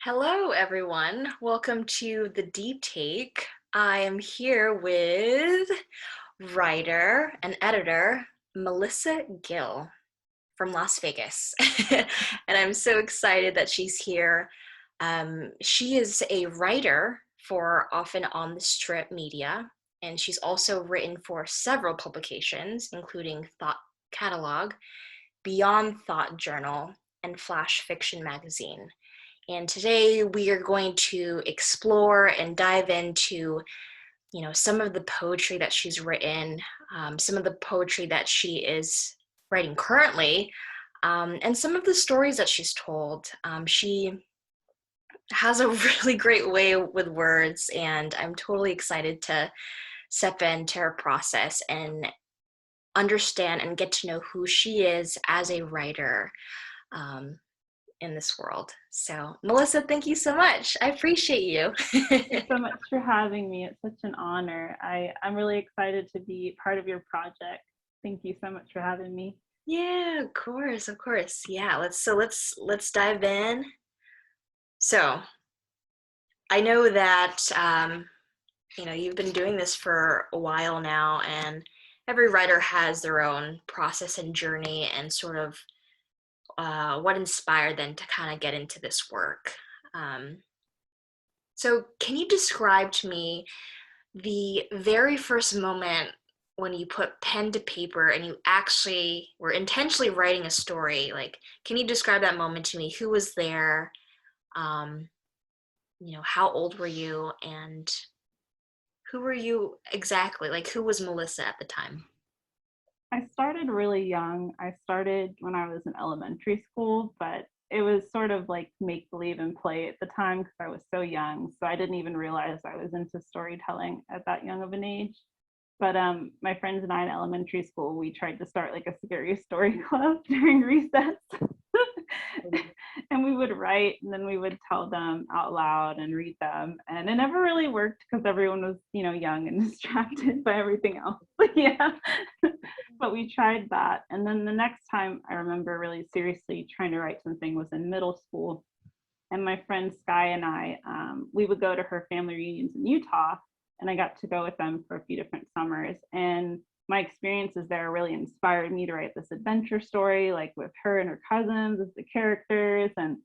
Hello, everyone. Welcome to the Deep Take. I am here with writer and editor Melissa Gill from Las Vegas. And I'm so excited that she's here. She is a writer for Often on the Strip Media, and she's also written for several publications, including Thought Catalog, Beyond Thought Journal, and Flash Fiction Magazine. And today we are going to explore and dive into, some of the poetry that she's written, some of the poetry that she is writing currently, and some of the stories that she's told. She has a really great way with words, and I'm totally excited to step into her process and understand and get to know who she is as a writer. In this world. So, Melissa, thank you so much. I appreciate you. Thank you so much for having me. It's such an honor. I'm really excited to be part of your project. Thank you so much for having me. Yeah, of course. Yeah, let's dive in. So, I know that you've been doing this for a while now, and every writer has their own process and journey and sort of what inspired them to kind of get into this work. So can you describe to me the very first moment when you put pen to paper and you actually were intentionally writing a story? Like, can you describe that moment to me? Who was there? Um, how old were you? And who were you exactly? Like, who was Melissa at the time? I started really young. I started when I was in elementary school, but it was sort of like make believe and play at the time because I was so young. So I didn't even realize I was into storytelling at that young of an age. But my friends and I in elementary school, we tried to start like a scary story club during recess. And we would write and then we would tell them out loud and read them. And it never really worked because everyone was, young and distracted by everything else. Yeah. But we tried that. And then the next time I remember really seriously trying to write something was in middle school. And my friend Sky and I, we would go to her family reunions in Utah, and I got to go with them for a few different summers. And my experiences there really inspired me to write this adventure story, like with her and her cousins as the characters. And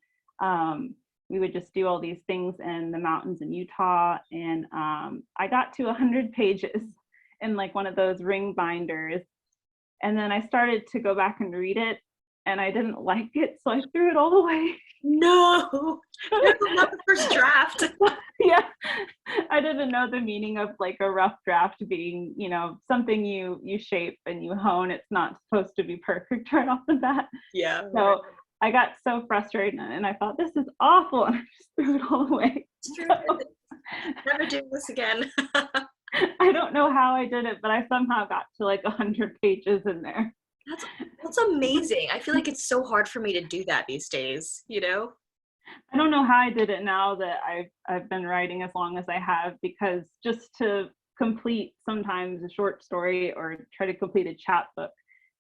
we would just do all these things in the mountains in Utah. And I got to 100 pages in like one of those ring binders. And then I started to go back and read it, and I didn't like it, so I threw it all away. No, not the first draft. Yeah, I didn't know the meaning of like a rough draft being, something you shape and you hone. It's not supposed to be perfect right off the bat. Yeah. So right. I got so frustrated and I thought, this is awful, and I just threw it all away. So, never doing this again. I don't know how I did it, but I somehow got to like 100 pages in there. That's amazing. I feel like it's so hard for me to do that these days, I don't know how I did it now that I've been writing as long as I have, because just to complete sometimes a short story or try to complete a chapbook,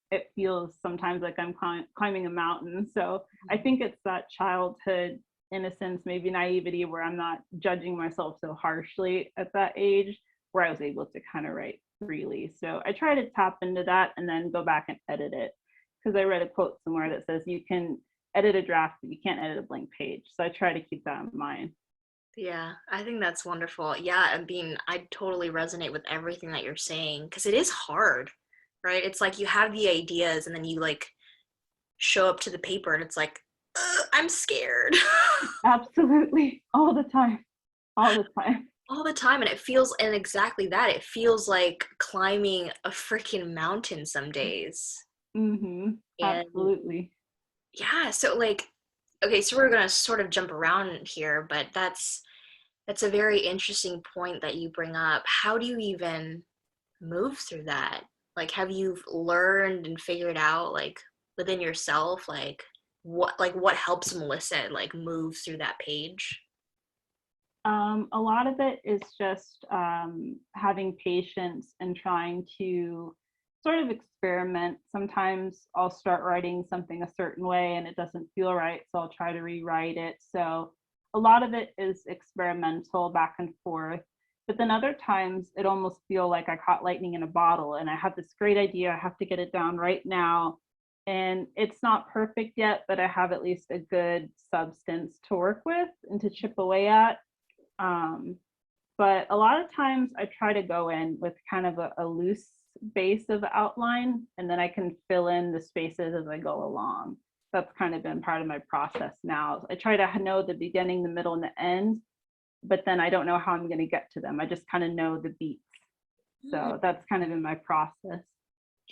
it feels sometimes like I'm climbing a mountain. So I think it's that childhood innocence, maybe naivety, where I'm not judging myself so harshly at that age, where I was able to kind of write freely. So I try to tap into that and then go back and edit it, because I read a quote somewhere that says you can edit a draft, but you can't edit a blank page. So I try to keep that in mind. Yeah, I think that's wonderful. Yeah, I totally resonate with everything that you're saying because it is hard, right? It's like you have the ideas and then you like show up to the paper and it's like, I'm scared. Absolutely. All the time. All the time. All the time. And exactly that, it feels like climbing a freaking mountain some days. Mm-hmm. Absolutely. Yeah, so like, okay, so we're gonna sort of jump around here, but that's a very interesting point that you bring up. How do you even move through that? Like, have you learned and figured out like within yourself, what helps Melissa like move through that page? A lot of it is just having patience and trying to sort of experiment. Sometimes I'll start writing something a certain way and it doesn't feel right, so I'll try to rewrite it. So a lot of it is experimental back and forth. But then other times it almost feel like I caught lightning in a bottle and I have this great idea. I have to get it down right now. And it's not perfect yet, but I have at least a good substance to work with and to chip away at. Um, but a lot of times I try to go in with kind of a loose base of outline, and then I can fill in the spaces as I go along. That's kind of been part of my process now. I try to know the beginning, the middle, and the end, but then I don't know how I'm going to get to them. I just kind of know the beats. Mm, So that's kind of in my process.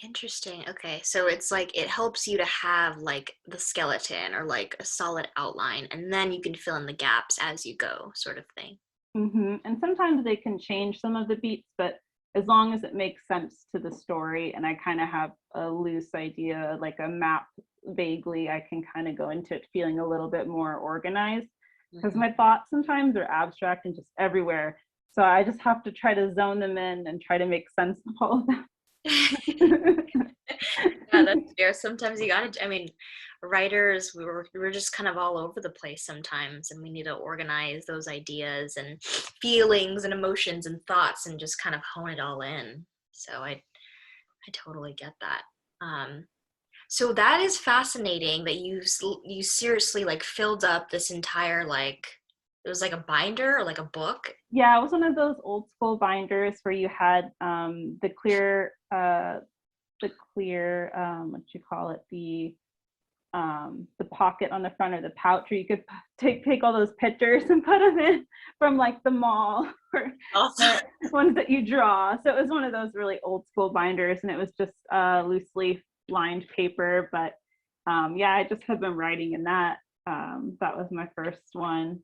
interesting. Okay. So it's like it helps you to have like the skeleton or like a solid outline, and then you can fill in the gaps as you go, sort of thing. And sometimes they can change some of the beats, but as long as it makes sense to the story and I kind of have a loose idea, like a map vaguely, I can kind of go into it feeling a little bit more organized because Mhm. my thoughts sometimes are abstract and just everywhere. So I just have to try to zone them in and try to make sense of all of them. Yeah, that's fair. Sometimes you gotta, I mean, writers, we're just kind of all over the place sometimes, and we need to organize those ideas and feelings and emotions and thoughts and just kind of hone it all in. So I totally get that. Um, so that is fascinating that you seriously like filled up this entire like it was like a binder or like a book. Yeah, it was one of those old school binders where you had the clear what you call it, the pocket on the front or the pouch where you could take all those pictures and put them in from like the mall or Also, the ones that you draw. So it was one of those really old school binders, and it was just loose leaf lined paper. But yeah, I just have been writing in that. That was my first one,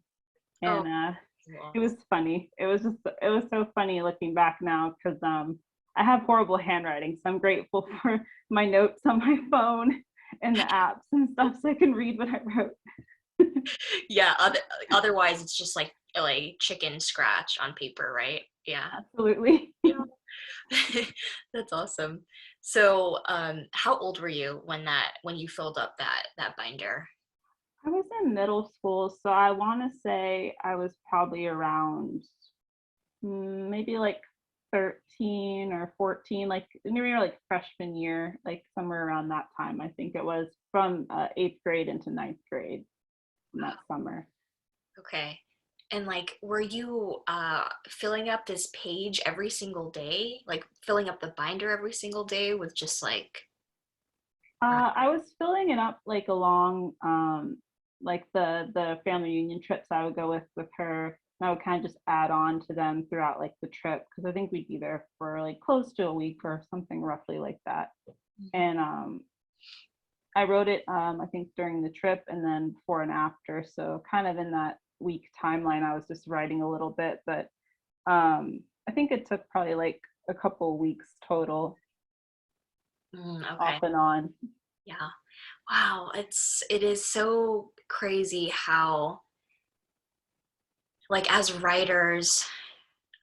oh, and it awesome. was funny. It was so funny looking back now because I have horrible handwriting, so I'm grateful for my notes on my phone and the apps and stuff so I can read what I wrote. Yeah, otherwise it's just like chicken scratch on paper, right? Yeah. Absolutely. Yeah. That's awesome. So, how old were you when you filled up that binder? I was in middle school, so I want to say I was probably around maybe like 13 or 14, like maybe like freshman year, like somewhere around that time. I think it was from eighth grade into ninth grade in that summer. Okay. And like, were you filling up this page every single day? Like filling up the binder every single day with just uh, I was filling it up like along like the family reunion trips I would go with her. And I would kind of just add on to them throughout like the trip because I think we'd be there for like close to a week or something roughly like that. mhm. And I wrote it I think during the trip and then before and after. So kind of in that week timeline, I was just writing a little bit, but I think it took probably like a couple of weeks total Okay. off and on. Yeah. Wow. It is so crazy how like as writers,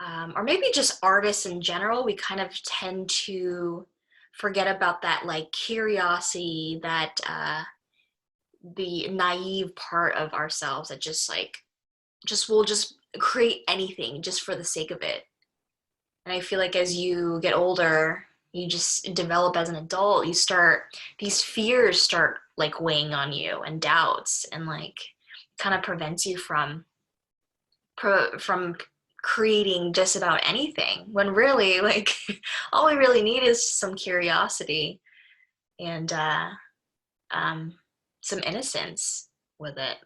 or maybe just artists in general, we kind of tend to forget about that like curiosity, that the naive part of ourselves that just like just will just create anything just for the sake of it. And I feel like as you get older, you just develop as an adult, you start these fears start like weighing on you and doubts and like kind of prevents you from creating just about anything when really like all we really need is some curiosity and um, some innocence with it.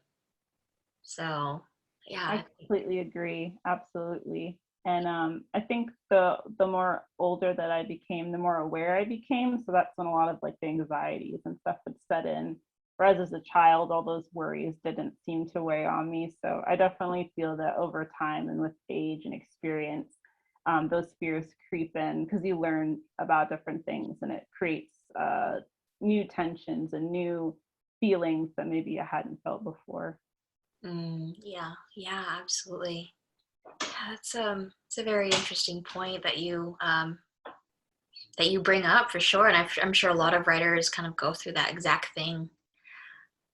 So I yeah. completely agree. Absolutely. And I think the more older that I became, the more aware I became. So that's when a lot of like the anxieties and stuff would set in. Whereas as a child, all those worries didn't seem to weigh on me. So I definitely feel that over time and with age and experience, those fears creep in because you learn about different things and it creates new tensions and new feelings that maybe I hadn't felt before. Yeah, yeah, absolutely. Yeah, it's a very interesting point that you bring up for sure, and I'm sure a lot of writers kind of go through that exact thing.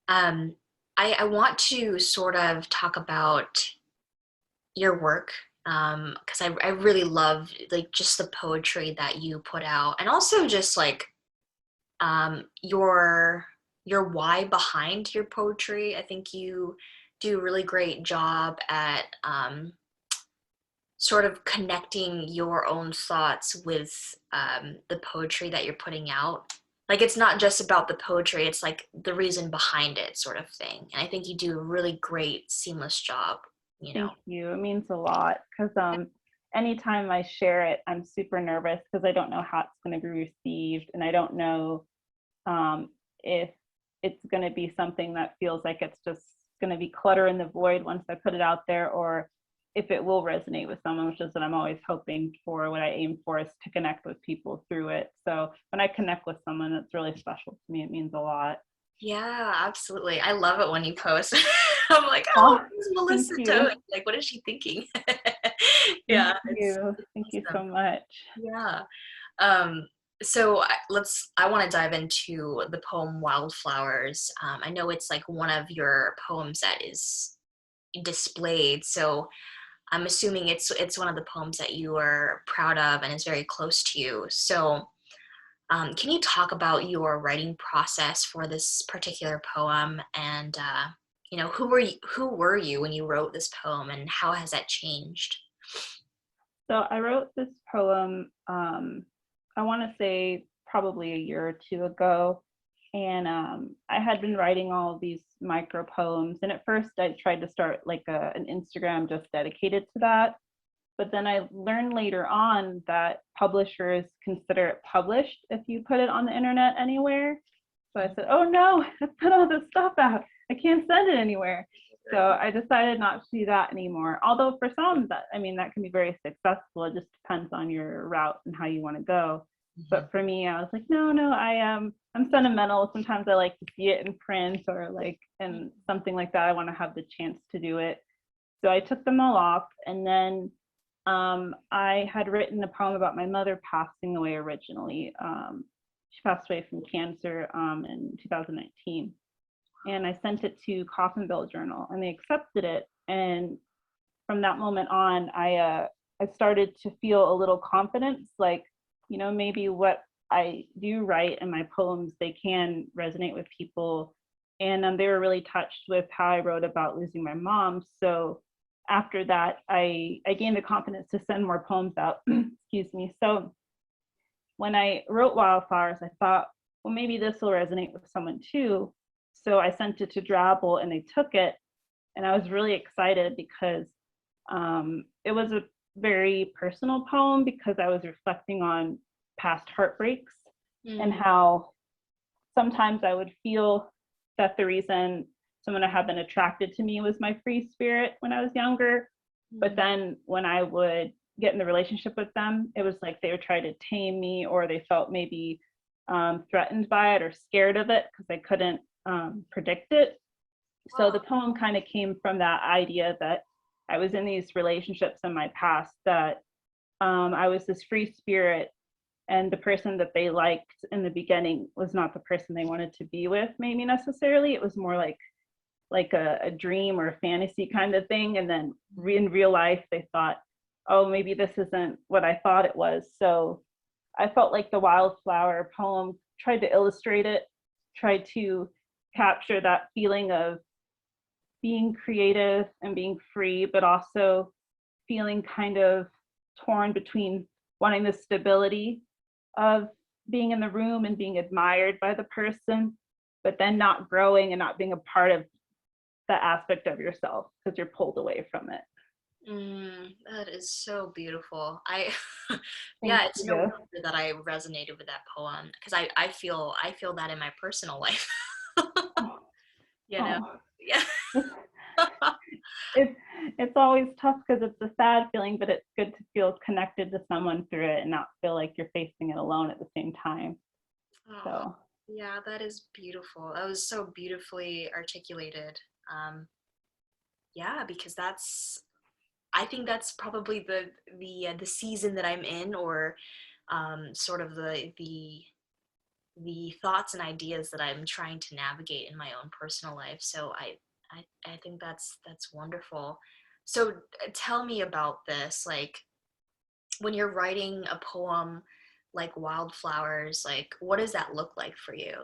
Um, I want to sort of talk about your work because I really love like just the poetry that you put out and also just like your why behind your poetry. I think you do a really great job at sort of connecting your own thoughts with the poetry that you're putting out. Like it's not just about the poetry, it's like the reason behind it, sort of thing. And I think you do a really great, seamless job, you know. Thank you. It means a lot because anytime I share it, I'm super nervous because I don't know how it's going to be received, and I don't know if it's going to be something that feels like it's just going to be clutter in the void once I put it out there, or if it will resonate with someone, which is what I'm always hoping for. What I aim for is to connect with people through it. So when I connect with someone, it's really special to me. It means a lot. Yeah, absolutely. I love it when you post. I'm like, oh, Oh, this is thank Melissa you. Toad. Like, what is she thinking? Thank Yeah, you. it's Thank you awesome. so much. Yeah. Um, so I want to dive into the poem Wildflowers. I know it's like one of your poems that is displayed. So I'm assuming it's one of the poems that you are proud of and is very close to you. So can you talk about your writing process for this particular poem and who were you when you wrote this poem and how has that changed? So I wrote this poem, I want to say probably a year or two ago. And I had been writing all of these micro poems. And at first, I tried to start like an Instagram just dedicated to that. But then I learned later on that publishers consider it published if you put it on the internet anywhere. So I said, oh no, I put all this stuff out. I can't send it anywhere. So I decided not to do that anymore. Although for some, that I mean, that can be very successful. It just depends on your route and how you want to go. Mhm. But for me, I was like, no, no, I'm sentimental. Sometimes I like to see it in print or like in something like that. I want to have the chance to do it. So I took them all off, and then I had written a poem about my mother passing away originally. She passed away from cancer in 2019. And I sent it to Coffin Bill Journal, and they accepted it. And from that moment on, I started to feel a little confidence, like, you know, maybe what I do write in my poems, they can resonate with people. And they were really touched with how I wrote about losing my mom. So after that, I gained the confidence to send more poems out. Excuse me. So when I wrote Wildflowers, I thought, well, maybe this will resonate with someone too. So I sent it to Drabble and they took it. And I was really excited because it was a very personal poem because I was reflecting on past heartbreaks and Mm, how sometimes I would feel that the reason someone had been attracted to me was my free spirit when I was younger. But mm. then when I would get in the relationship with them, it was like they would try to tame me or they felt maybe threatened by it or scared of it because they couldn't predict it. So the Wow. poem kind of came from that idea that I was in these relationships in my past that I was this free spirit and the person that they liked in the beginning was not the person they wanted to be with maybe necessarily. It was more like a dream or a fantasy kind of thing, and then in real life they thought, oh, maybe this isn't what I thought it was. So I felt like the Wildflower poem tried to illustrate it, tried to capture that feeling of being creative and being free, but also feeling kind of torn between wanting the stability of being in the room and being admired by the person, but then not growing and not being a part of that aspect of yourself because you're pulled away from it. That is so beautiful. I Thank yeah, it's no you. wonder that I resonated with that poem because I feel that in my personal life. Oh, You know? oh. Yeah. It's, it's it's always tough because it's a sad feeling, but it's good to feel connected to someone through it and not feel like you're facing it alone at the same time. Oh, So yeah, that is beautiful. That was so beautifully articulated. Um, yeah, because I think that's probably the season that I'm in, or sort of the the thoughts and ideas that I'm trying to navigate in my own personal life. So I think that's wonderful. So tell me about this. Like when you're writing a poem like Wildflowers, like what does that look like for you?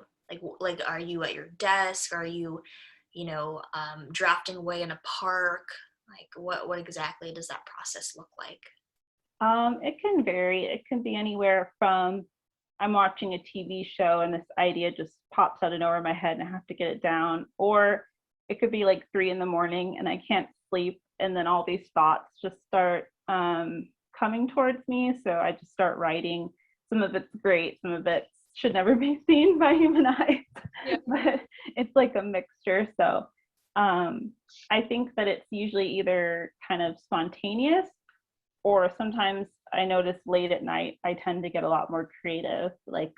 Like are you at your desk? Are you, drafting away in a park? Like what exactly does that process look like? It can vary. It can be anywhere from I'm watching a TV show and this idea just pops out of nowhere in my head and I have to get it down, or it could be like 3 in the morning and I can't sleep, and then all these thoughts just start coming towards me. So I just start writing. Some of it's great, some of it should never be seen by human eyes, Yeah. but it's like a mixture. So I think that it's usually either kind of spontaneous, or sometimes I notice late at night I tend to get a lot more creative. Like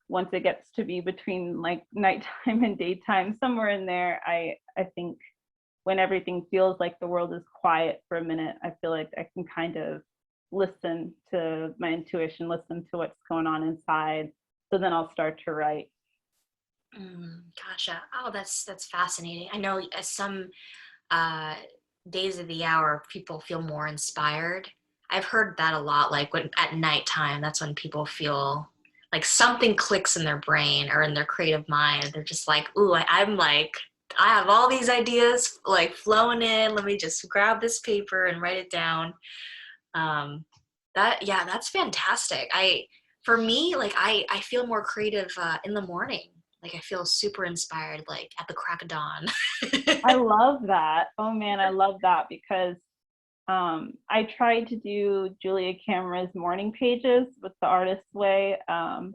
once it gets to be between like nighttime and daytime, somewhere in there, I think when everything feels like the world is quiet for a minute, I feel like I can kind of listen to my intuition, listen to what's going on inside. So then I'll start to write. Gotcha. Oh, that's fascinating. I know some uh, days of the hour people feel more inspired. I've heard that a lot. Like when at nighttime, that's when people feel like something clicks in their brain or in their creative mind. They're just like, "Ooh, I'm like, I have all these ideas like flowing in. Let me just grab this paper and write it down." Um, yeah, that's fantastic. For me, like I feel more creative in the morning. Like I feel super inspired, like at the crack of dawn. I love that. Oh man, I love that because I tried to do Julia Cameron's morning pages with the artist's way. Yeah,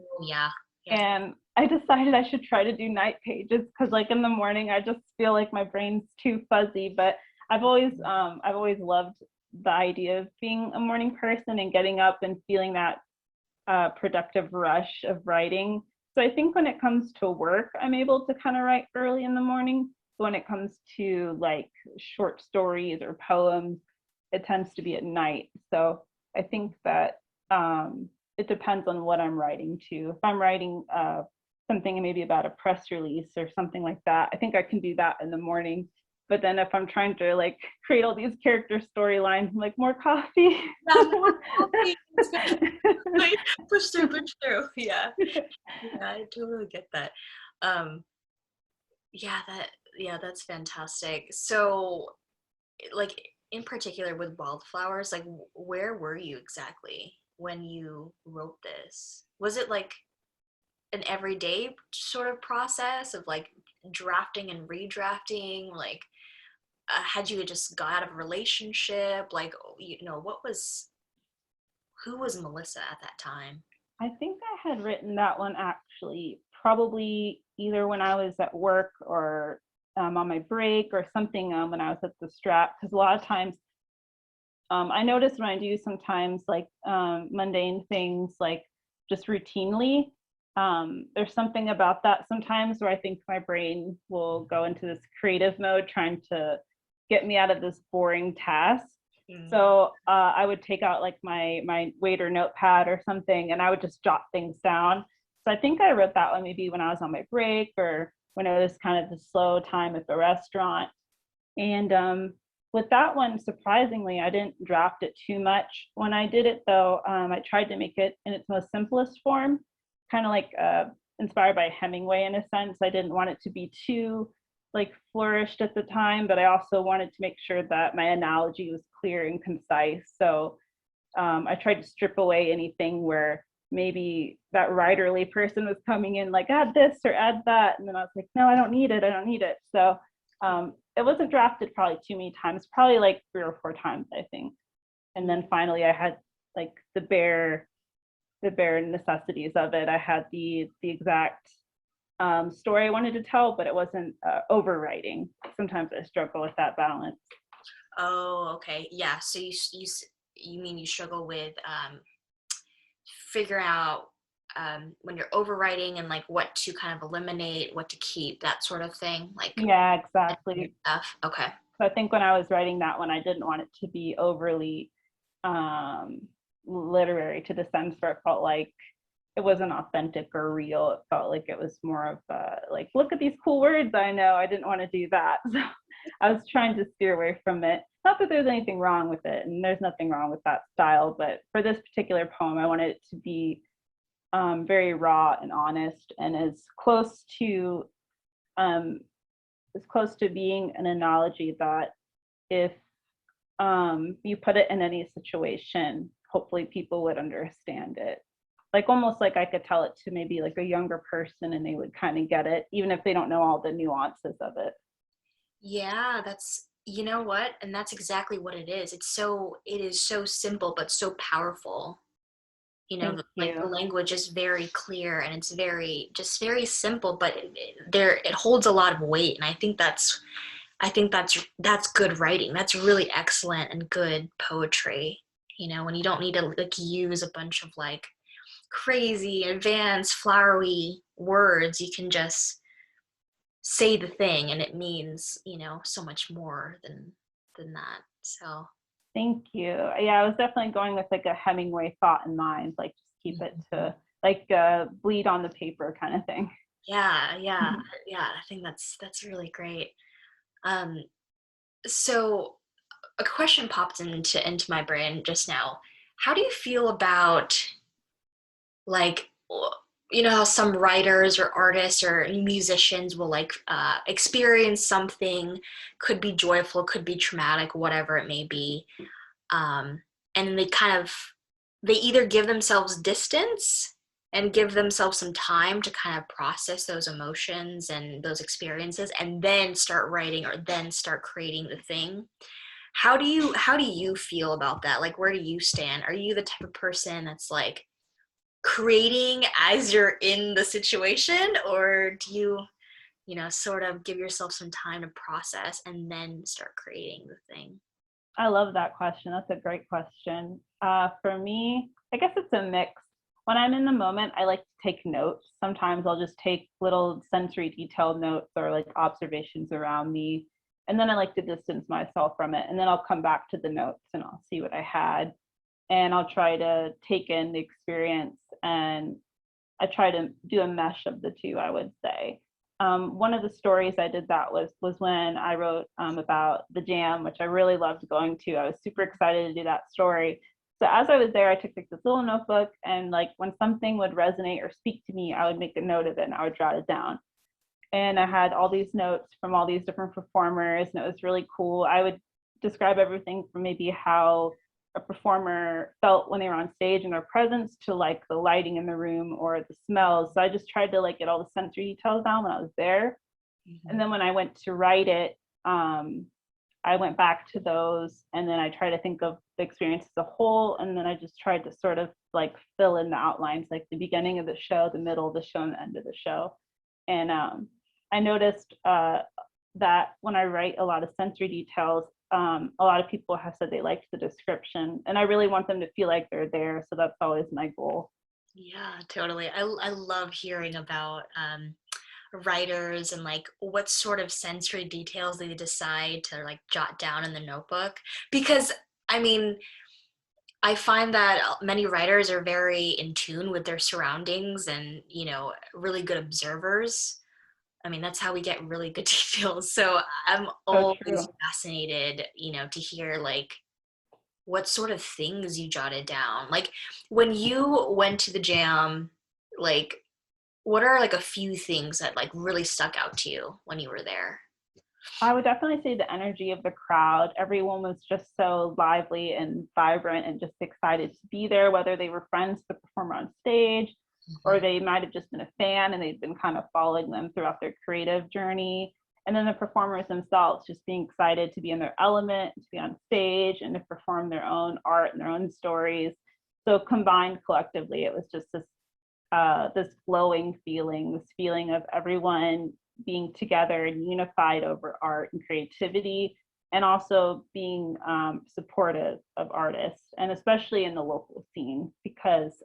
yeah. And I decided I should try to do night pages because like in the morning I just feel like my brain's too fuzzy. But I've always loved the idea of being a morning person and getting up and feeling that productive rush of writing. So I think when it comes to work, I'm able to kind of write early in the morning. But when it comes to like short stories or poems, it tends to be at night. So I think that it depends on what I'm writing to. If I'm writing something maybe about a press release or something like that, I think I can do that in the morning. But then if I'm trying to like create all these character storylines, I'm like more coffee. Yeah, more coffee. Like, push through. Yeah, yeah, I totally get that. Um, yeah, that's fantastic. So, like in particular with Wildflowers, like where were you exactly when you wrote this? Was it like an everyday sort of process of like drafting and redrafting? Like, had you just got out of a relationship? Like, who was Melissa at that time? I think I had written that one actually probably either when I was at work or on my break or something when I was at the strap. Because a lot of times I notice when I do sometimes like mundane things like just routinely, there's something about that sometimes where I think my brain will go into this creative mode trying to get me out of this boring task. Mm. So I would take out like my waiter notepad or something, and I would just jot things down. So I think I wrote that one maybe when I was on my break or when it was kind of the slow time at the restaurant. And with that one, surprisingly, I didn't draft it too much. When I did it, though, I tried to make it in its most simplest form, kind of like inspired by Hemingway in a sense. I didn't want it to be too like flourished at the time, but I also wanted to make sure that my analogy was clear and concise. So I tried to strip away anything where maybe that writerly person was coming in like add this or add that, and then I was like, no, I don't need it, I don't need it. So it wasn't drafted probably too many times, probably like 3 or 4 times, I think. And then finally I had like the bare necessities of it. I had the exact story I wanted to tell, but it wasn't overwriting. Sometimes I struggle with that balance. Oh, okay. Yeah. So you mean you struggle with figuring out when you're overwriting and like what to kind of eliminate, what to keep, that sort of thing, like Yeah, exactly. stuff. Okay. So I think when I was writing that one, I didn't want it to be overly um, literary to the sense where it felt like it wasn't authentic or real. It felt like it was more of like, look at these cool words I know. I didn't want to do that. So I was trying to steer away from it. Not that there's anything wrong with it, and there's nothing wrong with that style, but for this particular poem, I wanted it to be very raw and honest, and um, as close to being an analogy that if you put it in any situation, hopefully people would understand it. Like almost like I could tell it to maybe like a younger person and they would kind of get it, even if they don't know all the nuances of it. Yeah, that's, you know what? And that's exactly what it is. It is so simple, but so powerful. Thank Like the you. language is very clear and it's just very simple, but it holds a lot of weight. And I think that's good writing. That's really excellent and good poetry. When you don't need to like use a bunch of like crazy, advanced, flowery words, you can just say the thing and it means, so much more than that. So, Thank you. Yeah, I was definitely going with like a Hemingway thought in mind, like just keep it to like bleed on the paper kind of thing. yeah, yeah, yeah. I think that's really great. Um, so a question popped into my brain just now. How do you feel about like how some writers or artists or musicians will like experience something, could be joyful, could be traumatic, whatever it may be, um, and they either give themselves distance and give themselves some time to kind of process those emotions and those experiences and then start writing or then start creating the thing. How do you feel about that? Like, where do you stand? Are you the type of person that's like creating as you're in the situation, or do you sort of give yourself some time to process and then start creating the thing? I love that question. That's a great question. For me, I guess it's a mix. When I'm in the moment, I like to take notes. Sometimes I'll just take little sensory detailed notes or like observations around me. And then I like to distance myself from it. And then I'll come back to the notes and I'll see what I had. And I'll try to take in the experience, and I try to do a mesh of the two, I would say. One of the stories I did that was when I wrote about the jam, which I really loved going to. I was super excited to do that story. So as I was there, I took like this little notebook, and like when something would resonate or speak to me, I would make a note of it and I would jot it down. And I had all these notes from all these different performers, and it was really cool. I would describe everything from maybe how a performer felt when they were on stage and their presence to like the lighting in the room or the smells. So I just tried to like get all the sensory details down when I was there. And Mm-hmm. then when I went to write it, I went back to those, and then I try to think of the experience as a whole. And then I just tried to sort of like fill in the outlines, like the beginning of the show, the middle of the show, and the end of the show. And I noticed that when I write a lot of sensory details, a lot of people have said they liked the description, and I really want them to feel like they're there. So that's always my goal. Yeah, totally. I love hearing about writers and like what sort of sensory details they decide to like jot down in the notebook. Because I mean, I find that many writers are very in tune with their surroundings and, really good observers. I mean, that's how we get really good details. So I'm So always true. fascinated, to hear like what sort of things you jotted down. Like when you went to the jam, like what are like a few things that like really stuck out to you when you were there? I would definitely say the energy of the crowd. Everyone was just so lively and vibrant and just excited to be there, whether they were friends to perform on stage or Mhm. they might have just been a fan and they'd been kind of following them throughout their creative journey. And then the performers themselves just being excited to be in their element, to be on stage and to perform their own art and their own stories. So combined collectively, it was just this flowing feeling, this feeling of everyone being together and unified over art and creativity, and also being supportive of artists, and especially in the local scene, because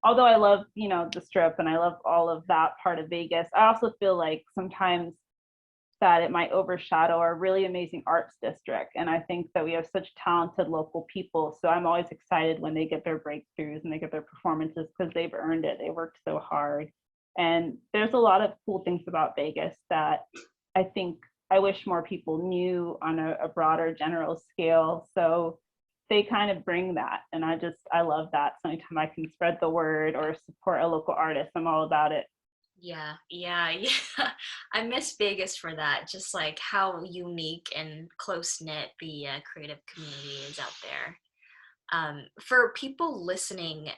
although I love, the strip and I love all of that part of Vegas, I also feel like sometimes that it might overshadow our really amazing arts district. And I think that we have such talented local people. So I'm always excited when they get their breakthroughs and they get their performances because they've earned it. They worked so hard. And there's a lot of cool things about Vegas that I think I wish more people knew on a broader general scale. So they kind of bring that. And I love that. So anytime I can spread the word or support a local artist, I'm all about it. Yeah. I miss Vegas for that. Just like how unique and close knit the creative community is out there. For people listening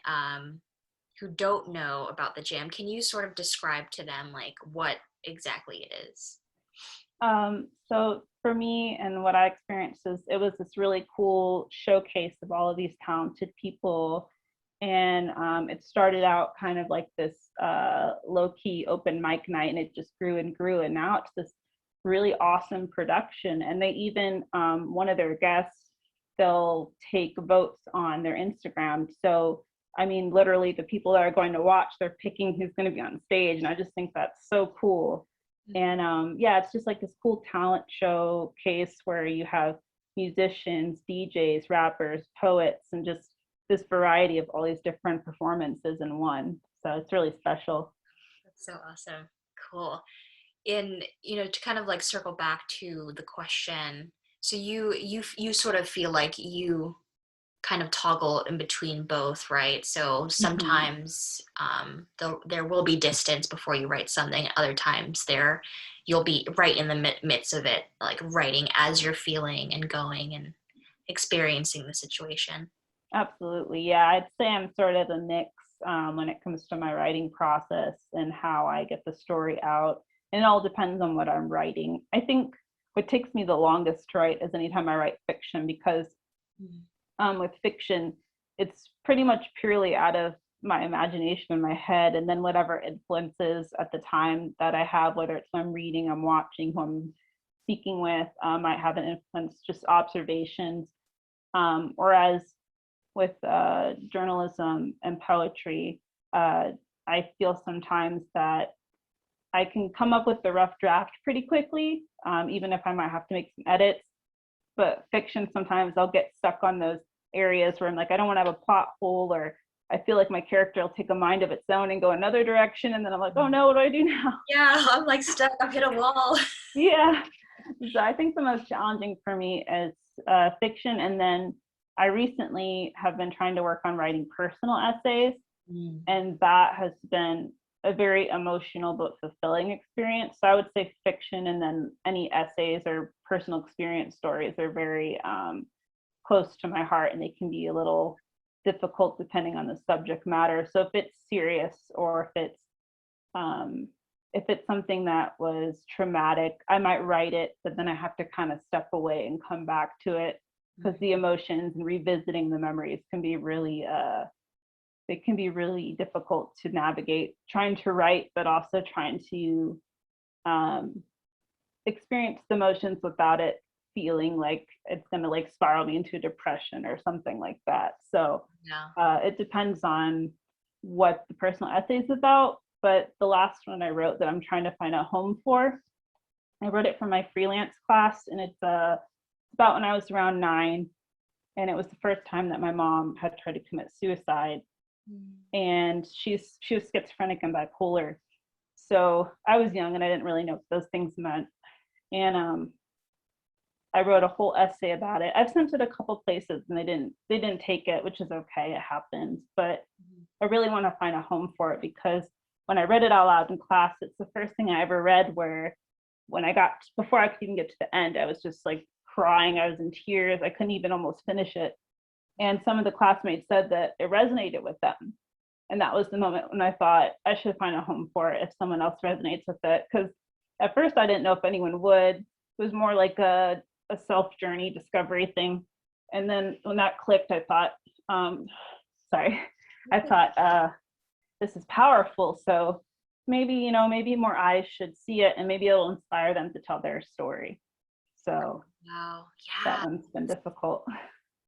who don't know about the jam, can you sort of describe to them like what exactly it is? So for me and what I experienced is it was this really cool showcase of all of these talented people. And it started out kind of like this low key open mic night, and it just grew and grew. And now it's this really awesome production. And they even, one of their guests, they'll take votes on their Instagram. So, I mean, literally, the people that are going to watch, they're picking who's going to be on stage. And I just think that's so cool. And yeah, it's just like this cool talent showcase where you have musicians, DJs, rappers, poets, and just this variety of all these different performances in one. So it's really special. That's so awesome. Cool. In, to kind of like circle back to the question, so you sort of feel like you kind of toggle in between both, right? So Mhm. sometimes there will be distance before you write something. Other times you'll be right in the midst of it, like writing as you're feeling and going and experiencing the situation. Absolutely. Yeah, I'd say I'm sort of a mix when it comes to my writing process and how I get the story out. And it all depends on what I'm writing. I think what takes me the longest to write is anytime I write fiction because Mhm. with fiction, it's pretty much purely out of my imagination in my head, and then whatever influences at the time that I have, whether it's who I'm reading, I'm watching, who I'm speaking with, might have an influence, just observations. Whereas with journalism and poetry, uh, I feel sometimes that I can come up with the rough draft pretty quickly, even if I might have to make some edits. But fiction, sometimes I'll get stuck on those areas where I'm like, I don't want to have a plot hole, or I feel like my character will take a mind of its own and go another direction. And then I'm like, oh no, what do I do now? Yeah, I'm like stuck. I've hit a wall. Yeah. So I think the most challenging for me is fiction. And then I recently have been trying to work on writing personal essays. Mm. And that has been a very emotional but fulfilling experience. So I would say fiction, and then any essays or personal experience stories are very close to my heart, and they can be a little difficult depending on the subject matter. So if it's serious, or um, if it's something that was traumatic, I might write it, but then I have to kind of step away and come back to it because the emotions and revisiting the memories can be really it can be really difficult to navigate trying to write, but also trying to um, experience the emotions without it feeling like it's going to like spiral me into depression or something like that. So Yeah. it depends on what the personal essay is about. But the last one I wrote that I'm trying to find a home for, I wrote it for my freelance class, and it's about when I was around 9, and it was the first time that my mom had tried to commit suicide, Mm. and she was schizophrenic and bipolar. So I was young and I didn't really know what those things meant. And I wrote a whole essay about it. I've sent it a couple places and they didn't take it, which is okay. It happens. But I really want to find a home for it because when I read it out loud in class, it's the first thing I ever read where when I got before I could even get to the end, I was just like crying. I was in tears. I couldn't even almost finish it. And some of the classmates said that it resonated with them. And that was the moment when I thought I should find a home for it if someone else resonates with it. Because at first I didn't know if anyone would. It was more like a self journey discovery thing. And then when that clicked, I thought, sorry, I thought this is powerful. So maybe, maybe more eyes should see it, and maybe it'll inspire them to tell their story. So Wow. that Yeah, one's been difficult.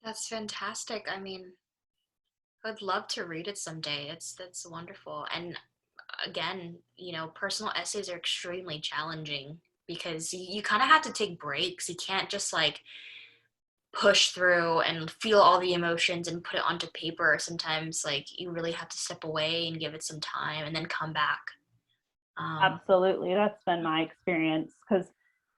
that's fantastic. I mean, I'd love to read it someday. That's wonderful. And again, personal essays are extremely challenging. because you kind of have to take breaks. You can't just like push through and feel all the emotions and put it onto paper. Sometimes like you really have to step away and give it some time and then come back. um, Absolutely. That's been my experience because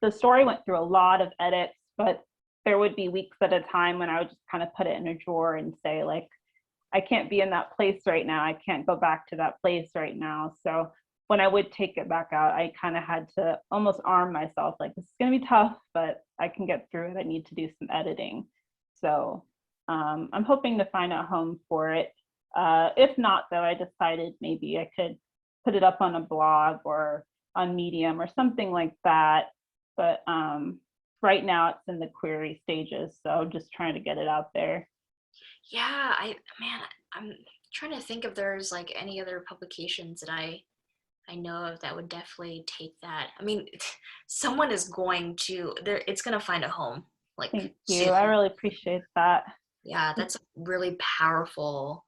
the story went through a lot of edits, but there would be weeks at a time when I would just kind of put it in a drawer and say, like, I can't be in that place right now. I can't go back to that place right now. So when I would take it back out, I kind of had to almost arm myself, like, this is going to be tough, but I can get through it. I need to do some editing. So I'm hoping to find a home for it. If not, though, I decided maybe I could put it up on a blog or on Medium or something like that. But right now it's in the query stages, so just trying to get it out there. yeah, I'm trying to think if there's like any other publications that I know of that would definitely take that. I mean, someone is going to there. It's gonna find a home like Thank you. soon. I really appreciate that. Yeah, that's a really powerful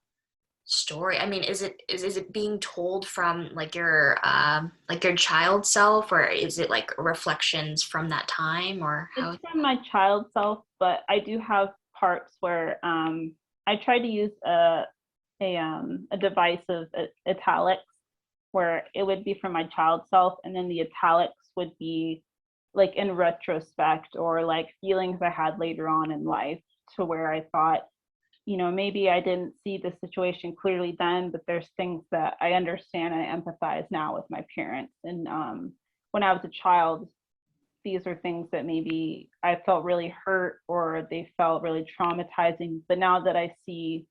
story. I mean, is it being told from like your child self, or is it like reflections from that time, or It's how? from my child self, but I do have parts where I try to use a device of italics where it would be from my child self, and then the italics would be like in retrospect or like feelings I had later on in life, to where I thought, maybe I didn't see the situation clearly then, but there's things that I understand. I empathize now with my parents. And when I was a child, these are things that maybe I felt really hurt or they felt really traumatizing. But now that I see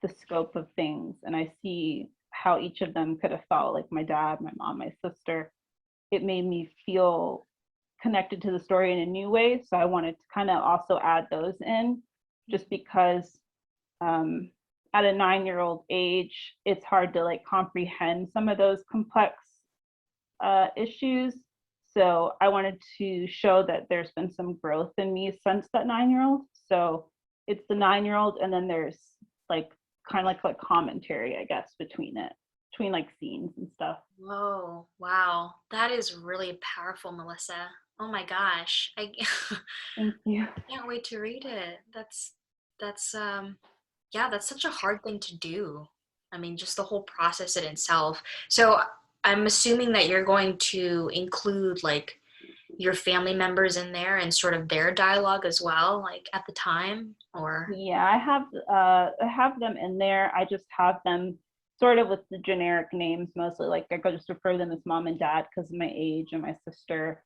the scope of things and I see how each of them could have felt, like my dad, my mom, my sister, it made me feel connected to the story in a new way. So I wanted to kind of also add those in, just because um, at a 9-year-old age, it's hard to like comprehend some of those complex issues. So I wanted to show that there's been some growth in me since that 9-year-old. So it's the 9-year-old, and then there's like kind of like commentary, I guess, between it, between like scenes and stuff. Whoa, wow, that is really powerful, Melissa. Oh my gosh, I Thank you. can't wait to read it. That's yeah, that's such a hard thing to do. I mean, just the whole process in itself. So I'm assuming that you're going to include like your family members in there and sort of their dialogue as well, like at the time, or Yeah, I have them in there. I just have them sort of with the generic names mostly. Like I could just refer to them as mom and dad because of my age and my sister.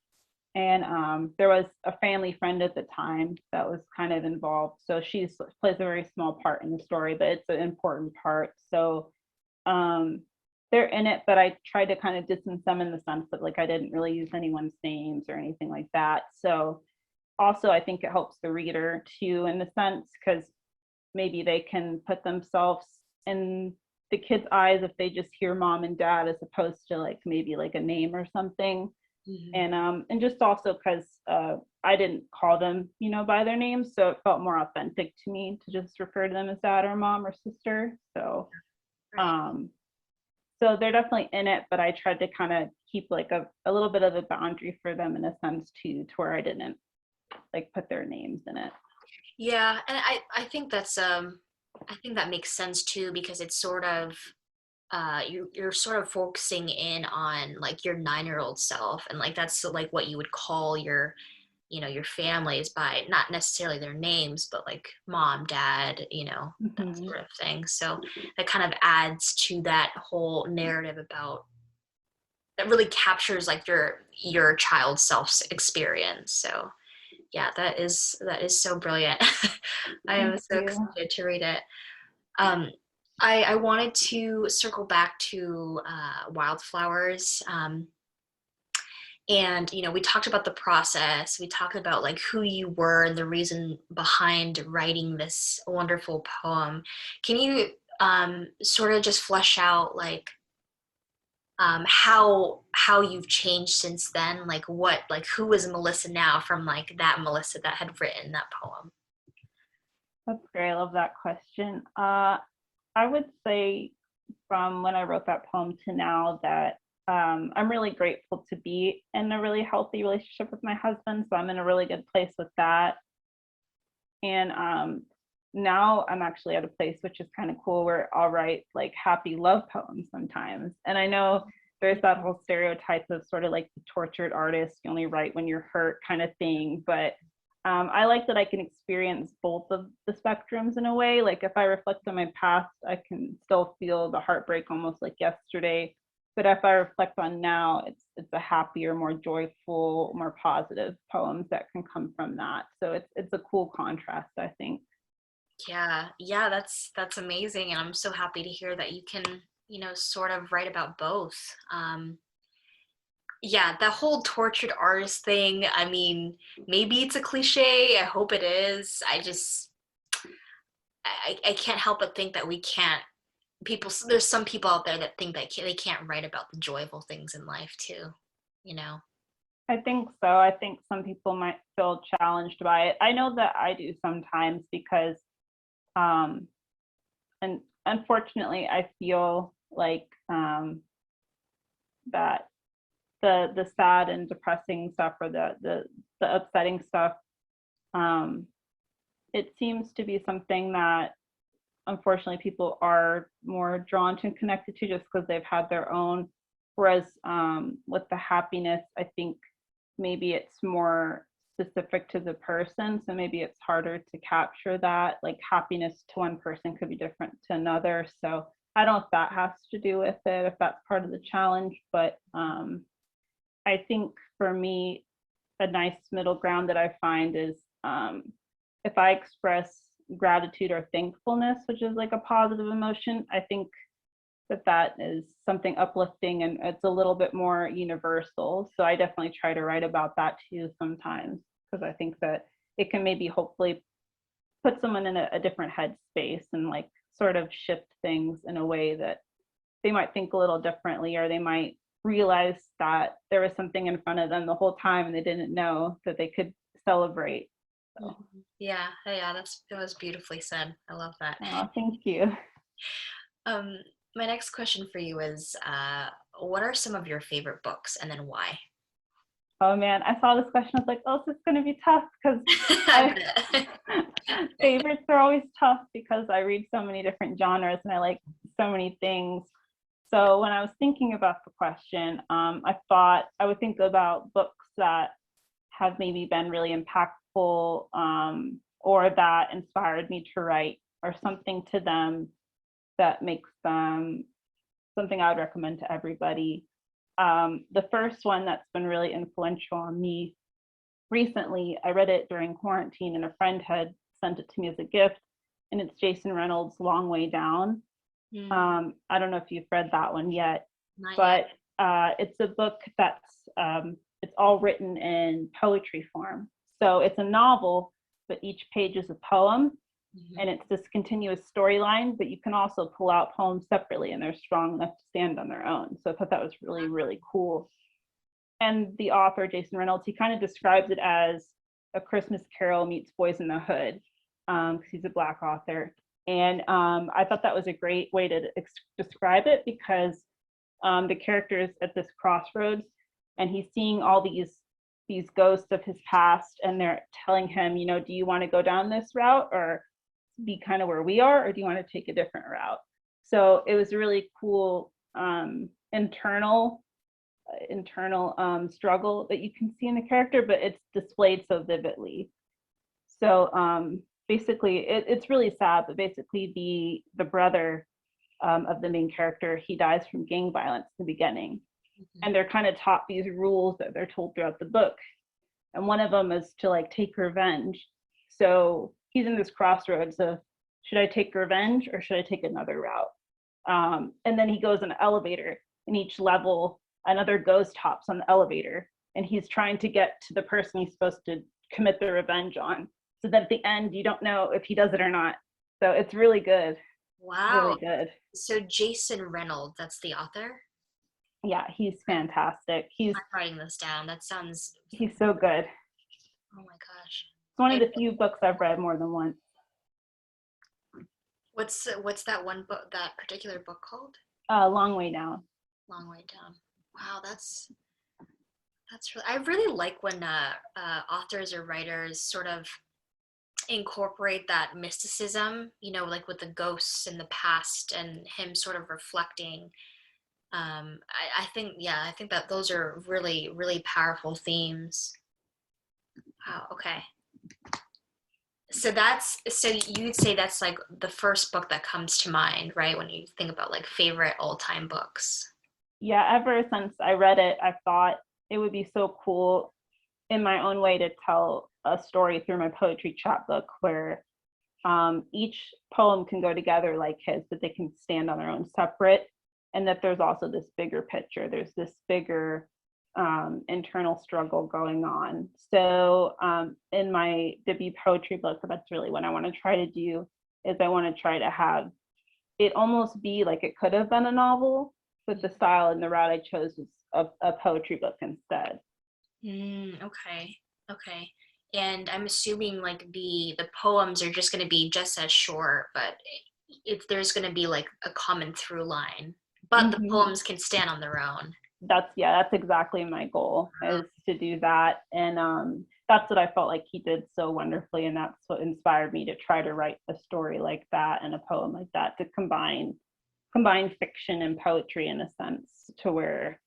And there was a family friend at the time that was kind of involved. So she plays a very small part in the story, but it's an important part. So um, they're in it, but I tried to kind of distance them in the sense that like I didn't really use anyone's names or anything like that. So also I think it helps the reader too, in the sense, because maybe they can put themselves in the kid's eyes if they just hear mom and dad as opposed to like maybe like a name or something. mhm. And just also because I didn't call them, by their names, so it felt more authentic to me to just refer to them as dad or mom or sister. So Right. um so they're definitely in it, but I tried to kind of keep like a little bit of a boundary for them in a sense too, to where I didn't like put their names in it. Yeah, and I think that's I think that makes sense too because it's sort of you're sort of focusing in on like your 9-year-old self, and like that's like what you would call your your families by not necessarily their names, but like mom, dad, that Hmm. sort of thing. So that kind of adds to that whole narrative about that really captures like your child self's experience. So yeah, that is so brilliant. I am Thank so you. excited to read it. um, I wanted to circle back to wildflowers. And we talked about the process, we talked about like who you were and the reason behind writing this wonderful poem. Can you sort of just flesh out like how you've changed since then, like what, like who is Melissa now from like that Melissa that had written that poem? That's great. I love that question. I would say from when I wrote that poem to now that I'm really grateful to be in a really healthy relationship with my husband. So I'm in a really good place with that. And now I'm actually at a place which is kind of cool where I'll write like happy love poems sometimes. And I know there's that whole stereotype of sort of like the tortured artist, you only write when you're hurt kind of thing. But I like that I can experience both of the spectrums in a way. Like if I reflect on my past, I can still feel the heartbreak almost like yesterday. But if I reflect on now, it's a happier, more joyful, more positive poems that can come from that. So it's a cool contrast, I think. Yeah, yeah, that's amazing, and I'm so happy to hear that you can, sort of write about both. Yeah, the whole tortured artist thing, I mean, maybe it's a cliche. I hope it is. I can't help but think that we can't. There's some people out there that think that they can't write about the joyful things in life too. You know. I think so. I think some people might feel challenged by it. I know that I do sometimes because, um, and unfortunately, I feel like that the sad and depressing stuff or the upsetting stuff, um, it seems to be something that unfortunately people are more drawn to and connected to just because they've had their own. Whereas with the happiness, I think maybe it's more specific to the person. So maybe it's harder to capture that. Like happiness to one person could be different to another. So I don't know if that has to do with it, if that's part of the challenge. But I think for me, a nice middle ground that I find is if I express gratitude or thankfulness, which is like a positive emotion, I think that is something uplifting and it's a little bit more universal. So I definitely try to write about that too sometimes because I think that it can maybe hopefully put someone in a different headspace and like sort of shift things in a way that they might think a little differently or they might realize that there was something in front of them the whole time and they didn't know that they could celebrate. So, Yeah, yeah, that was beautifully said. I love that. thank you. Um, my next question for you is, what are some of your favorite books, and then why? Oh man, I saw this question. I was like, oh, this is going to be tough because I I bet. favorites are always tough because I read so many different genres and I like so many things. So when I was thinking about the question, I thought I would think about books that have maybe been really impactful or that inspired me to write or something to them that makes them something I would recommend to everybody. The first one that's been really influential on me recently, I read it during quarantine and a friend had sent it to me as a gift, and it's Jason Reynolds' Long Way Down. Mm, I don't know if you've read that one yet, not yet. but it's a book that's it's all written in poetry form. So it's a novel, but each page is a poem, and Mhm. it's this continuous storyline. But you can also pull out poems separately, and they're strong enough to stand on their own. So I thought that was really really cool. And the author Jason Reynolds, he kind of describes it as a Christmas Carol meets Boys in the Hood, because he's a Black author. And I thought that was a great way to describe it because the character is at this crossroads, and he's seeing all these ghosts of his past, and they're telling him, you know, do you want to go down this route or be kind of where we are, or do you want to take a different route? So it was a really cool internal struggle that you can see in the character, but it's displayed so vividly. So basically, it's really sad, but basically the brother of the main character, he dies from gang violence in the beginning, Mhm. and they're kind of taught these rules that they're told throughout the book, and one of them is to like take revenge. So he's in this crossroads of should I take revenge or should I take another route? And then he goes in an elevator, and each level another ghost hops on the elevator, and he's trying to get to the person he's supposed to commit the revenge on. So that at the end, you don't know if he does it or not. So it's really good, really Wow. good. So Jason Reynolds, that's the author? Yeah, he's fantastic. He's I'm writing this down. That sounds, he's so good. It's oh my gosh. one of I, the few books I've read more than once. what's that one book, that particular book called? Long Way Down. Long Way Down. Wow, I really like when authors or writers sort of incorporate that mysticism, like with the ghosts in the past and him sort of reflecting. I think, yeah, I think that those are really, really powerful themes. Wow, okay. So you'd say that's like the first book that comes to mind, right? When you think about like favorite all-time books. Yeah, ever since I read it, I thought it would be so cool in my own way to tell a story through my poetry chapbook where each poem can go together like his, but they can stand on their own separate, and that there's also this bigger picture. There's this bigger internal struggle going on. So in my debut poetry book, that's really what I want to try to do, is I want to try to have it almost be like it could have been a novel, but the style and the route I chose was a poetry book instead. Okay. Okay. And I'm assuming like the poems are just going to be just as short, but if there's going to be like a common through line, but the Mm-hmm. poems can stand on their own. That's exactly my goal, is to do that. And that's what I felt like he did so wonderfully, and that's what inspired me to try to write a story like that and a poem like that, to combine fiction and poetry in a sense, to where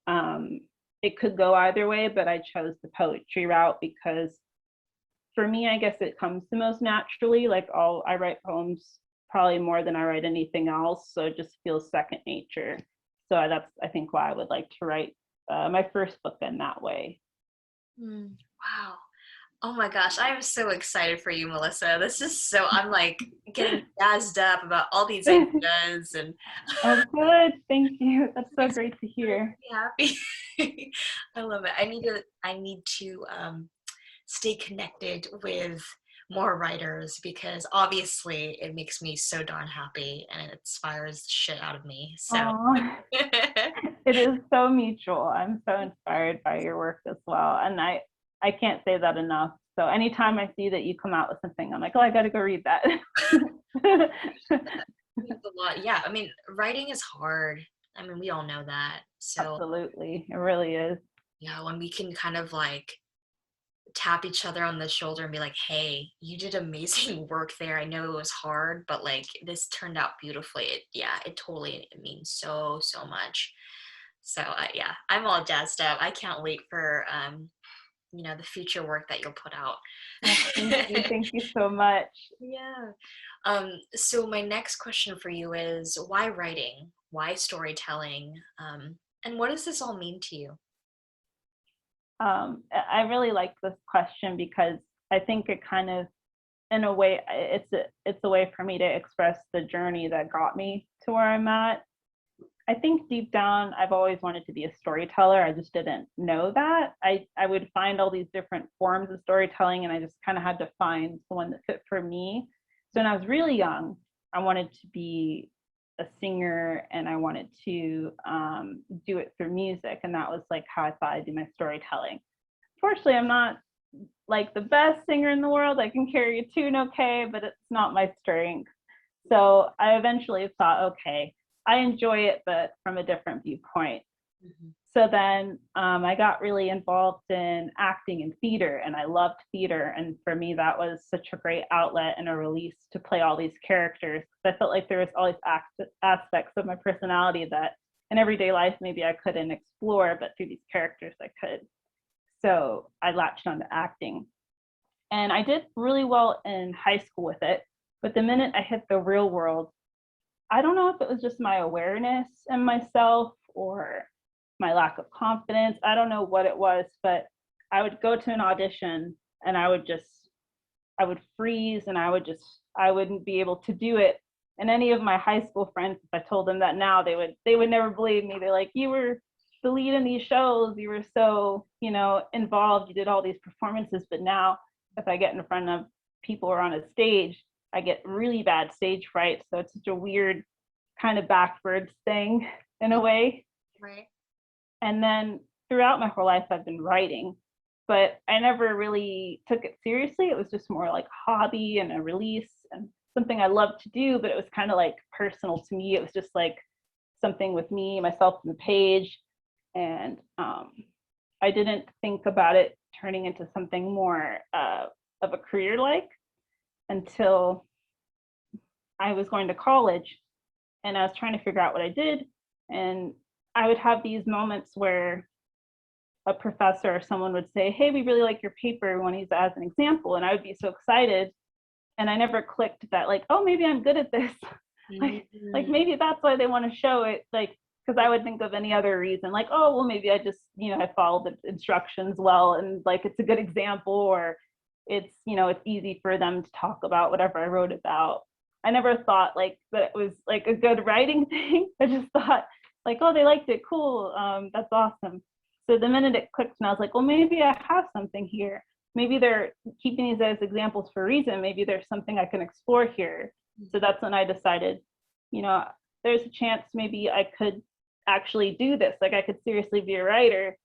um it could go either way, but I chose the poetry route because for me, I guess it comes the most naturally. Like, I write poems probably more than I write anything else, so it just feels second nature. So that's, I think, why I would like to write my first book in that way. Wow. Oh my gosh, I am so excited for you, Melissa. This is so, I'm like getting jazzed up about all these ideas and Oh, good. Thank you. That's so makes me great to really hear. happy. I love it. I need to stay connected with more writers because obviously it makes me so darn happy and it inspires the shit out of me. So Oh, it is so mutual. I'm so inspired by your work as well, and I can't say that enough. So anytime I see that you come out with something, I'm like, oh, I got to go read that. means a lot. Yeah, I mean, writing is hard. I mean, we all know that. So Absolutely, it really is. yeah, when we can kind of like tap each other on the shoulder and be like, hey, you did amazing work there. I know it was hard, but like this turned out beautifully. Yeah, it totally, it means so, so much. So yeah, I'm all jazzed up. I can't wait for, the future work that you'll put out. Oh, thank you. Thank you so much. Yeah. So my next question for you is why writing? Why storytelling? And what does this all mean to you? I really like this question because I think it kind of, in a way, it's a way for me to express the journey that got me to where I'm at. I think deep down, I've always wanted to be a storyteller. I just didn't know that. I would find all these different forms of storytelling, and I just kind of had to find the one that fit for me. So when I was really young, I wanted to be a singer, and I wanted to do it through music, and that was like how I thought I'd do my storytelling. Fortunately, I'm not like the best singer in the world. I can carry a tune okay, but it's not my strength. So I eventually thought, okay, I enjoy it, but from a different viewpoint. Mhm. So then I got really involved in acting and theater, and I loved theater. And for me, that was such a great outlet and a release to play all these characters. I felt like there was all these aspects of my personality that in everyday life maybe I couldn't explore, but through these characters I could. So I latched onto acting. And I did really well in high school with it. But the minute I hit the real world, I don't know if it was just my awareness in myself or my lack of confidence. I don't know what it was, but I would go to an audition and I would freeze, and I wouldn't be able to do it. And any of my high school friends, if I told them that now, they would never believe me. They're like, you were the lead in these shows, you were so, involved, you did all these performances, but now if I get in front of people or on a stage, I get really bad stage fright. So it's such a weird kind of backwards thing in a way. Right. And then throughout my whole life, I've been writing, but I never really took it seriously. It was just more like a hobby and a release and something I loved to do, but it was kind of like personal to me. It was just like something with me, myself, and the page. And I didn't think about it turning into something more of a career like until I was going to college and I was trying to figure out what I did. And I would have these moments where a professor or someone would say, "Hey, we really like your paper. We want to use it as an example." And I would be so excited. And I never clicked that, like, oh, maybe I'm good at this. like Mm. maybe that's why they want to show it. Like, because I would think of any other reason, like, oh, well, maybe I just, I followed the instructions well and like it's a good example, or it's easy for them to talk about whatever I wrote about. I never thought like that it was like a good writing thing. I just thought like, oh, they liked it, cool, that's awesome. So the minute it clicked and I was like, well, maybe I have something here. Maybe they're keeping these as examples for a reason. Maybe there's something I can explore here. So that's when I decided, you know, there's a chance maybe I could actually do this. Like I could seriously be a writer.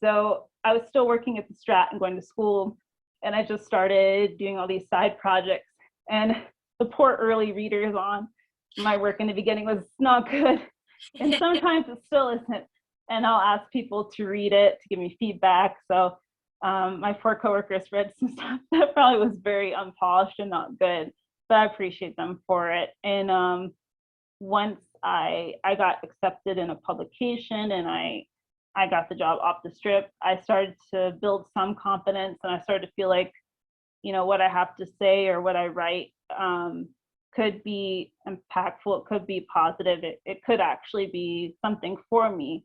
So I was still working at the Strat and going to school. And I just started doing all these side projects. And the poor early readers on my work in the beginning was not good. And sometimes it still isn't. And I'll ask people to read it to give me feedback. So my 4 coworkers read some stuff that probably was very unpolished and not good, but I appreciate them for it. And once I got accepted in a publication and I got the job off the strip, I started to build some confidence and I started to feel like, what I have to say or what I write could be impactful, it could be positive, it could actually be something for me.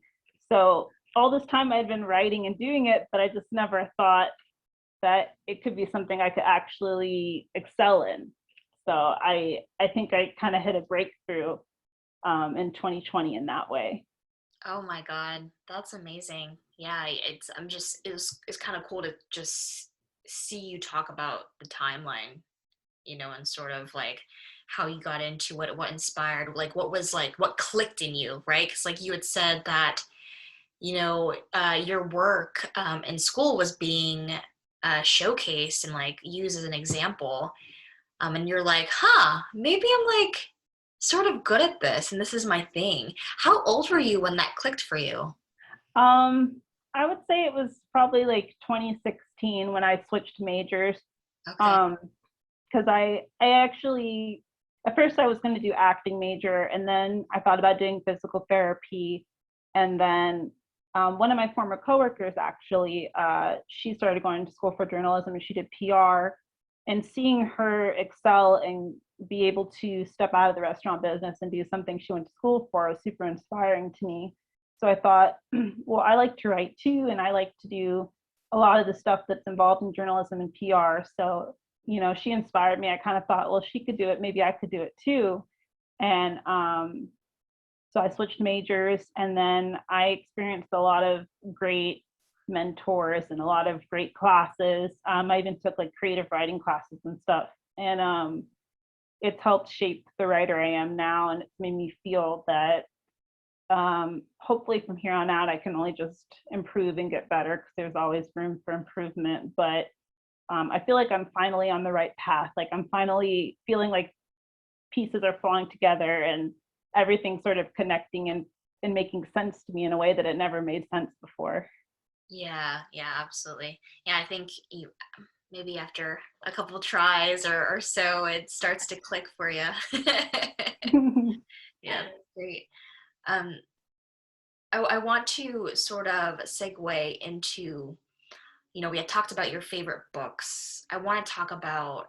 So all this time I'd been writing and doing it, but I just never thought that it could be something I could actually excel in. So I think I kind of hit a breakthrough in 2020 in that way. Oh my God, that's amazing. Yeah, it's kind of cool to just see you talk about the timeline, and sort of like how you got into what inspired, like what clicked in you, right? Because like you had said that, your work in school was being showcased and like used as an example. And you're like, huh, maybe I'm like sort of good at this and this is my thing. How old were you when that clicked for you? I would say it was probably like 2016 when I switched majors. Okay. Because I actually, at first I was going to do acting major, and then I thought about doing physical therapy. And then one of my former coworkers actually, she started going to school for journalism and she did PR. And seeing her excel and be able to step out of the restaurant business and do something she went to school for was super inspiring to me. So I thought, well, I like to write too, and I like to do a lot of the stuff that's involved in journalism and PR. So, she inspired me. I kind of thought, well, she could do it, maybe I could do it too. And so I switched majors, and then I experienced a lot of great mentors and a lot of great classes. I even took like creative writing classes and stuff. And it's helped shape the writer I am now. And it's made me feel that hopefully from here on out, I can only just improve and get better because there's always room for improvement. But I feel like I'm finally on the right path. Like I'm finally feeling like pieces are falling together and everything's sort of connecting and making sense to me in a way that it never made sense before. Yeah, absolutely. Yeah, I think you maybe after a couple tries or so, it starts to click for you. Yeah, that's great. Um, I want to sort of segue into, we had talked about your favorite books. I want to talk about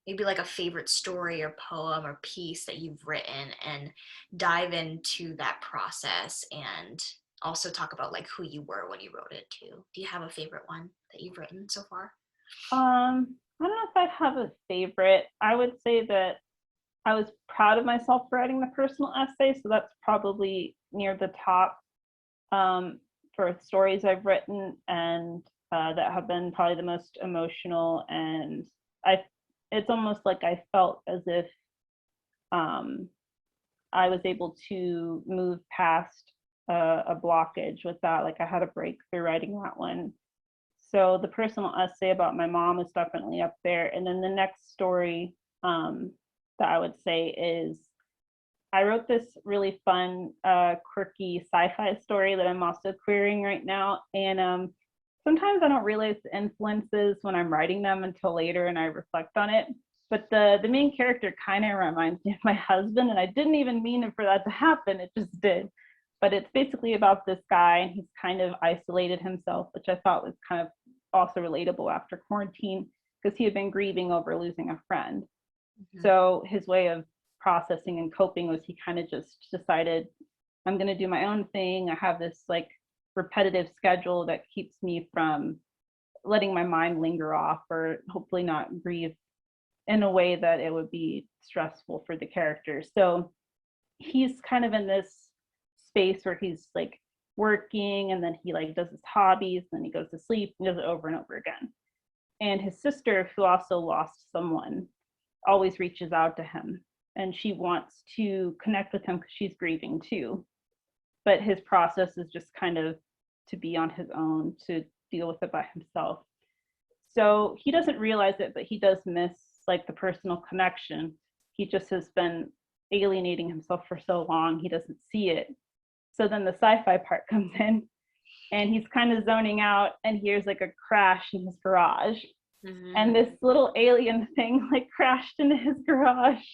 maybe like a favorite story or poem or piece that you've written and dive into that process and also talk about like who you were when you wrote it too. Do you have a favorite one that you've written so far? I don't know if I have a favorite. I would say that I was proud of myself for writing the personal essay, so that's probably near the top for stories I've written and that have been probably the most emotional. And I, it's almost like I felt as if um, I was able to move past a blockage with that. Like I had a breakthrough writing that one. So the personal essay about my mom is definitely up there. And then the next story that I would say is I wrote this really fun, quirky sci-fi story that I'm also querying right now. And sometimes I don't realize the influences when I'm writing them until later and I reflect on it. But the main character kind of reminds me of my husband, and I didn't even mean for that to happen. It just did. But it's basically about this guy, and he's kind of isolated himself, which I thought was kind of also relatable after quarantine because he had been grieving over losing a friend. Mhm. So his way of processing and coping was he kind of just decided, I'm going to do my own thing. I have this like repetitive schedule that keeps me from letting my mind linger off or hopefully not grieve in a way that it would be stressful for the character. So he's kind of in this space where he's like working and then he like does his hobbies, and then he goes to sleep and does it over and over again. And his sister, who also lost someone, always reaches out to him, and she wants to connect with him because she's grieving too. But his process is just kind of to be on his own, to deal with it by himself. So he doesn't realize it, but he does miss like the personal connection. He just has been alienating himself for so long, he doesn't see it. So then the sci-fi part comes in, and he's kind of zoning out and hears like a crash in his garage. And Mhm. this little alien thing like crashed into his garage.